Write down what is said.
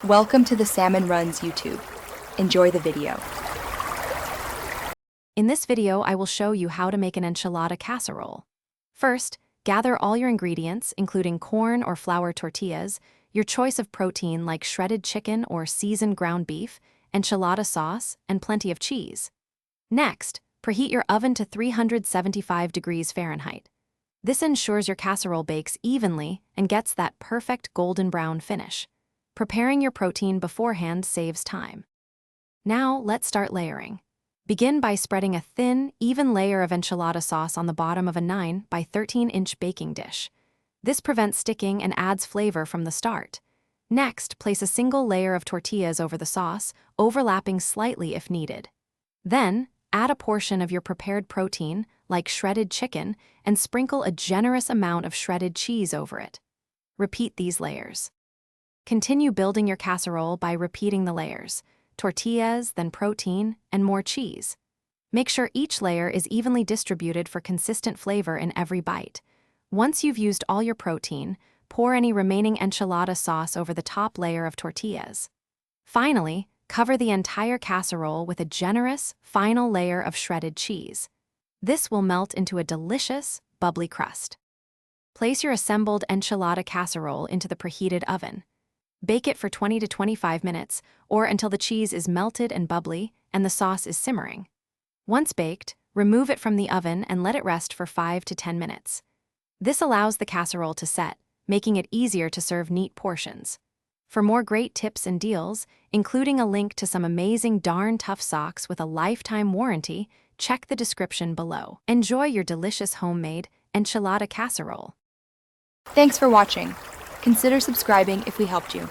Welcome to the Salmon Runs YouTube. Enjoy the video. In this video, I will show you how to make an enchilada casserole. First, gather all your ingredients, including corn or flour tortillas, your choice of protein like shredded chicken or seasoned ground beef, enchilada sauce, and plenty of cheese. Next, preheat your oven to 375 degrees Fahrenheit. This ensures your casserole bakes evenly and gets that perfect golden brown finish. Preparing your protein beforehand saves time. Now, let's start layering. Begin by spreading a thin, even layer of enchilada sauce on the bottom of a 9 by 13-inch baking dish. This prevents sticking and adds flavor from the start. Next, place a single layer of tortillas over the sauce, overlapping slightly if needed. Then, add a portion of your prepared protein, like shredded chicken, and sprinkle a generous amount of shredded cheese over it. Repeat these layers. Continue building your casserole by repeating the layers: tortillas, then protein, and more cheese. Make sure each layer is evenly distributed for consistent flavor in every bite. Once you've used all your protein, pour any remaining enchilada sauce over the top layer of tortillas. Finally, cover the entire casserole with a generous, final layer of shredded cheese. This will melt into a delicious, bubbly crust. Place your assembled enchilada casserole into the preheated oven. Bake it for 20 to 25 minutes, or until the cheese is melted and bubbly and the sauce is simmering. Once baked, remove it from the oven and let it rest for 5 to 10 minutes. This allows the casserole to set, making it easier to serve neat portions. For more great tips and deals, including a link to some amazing darn tough socks with a lifetime warranty, check the description below. Enjoy your delicious homemade enchilada casserole. Thanks for watching. Consider subscribing if we helped you.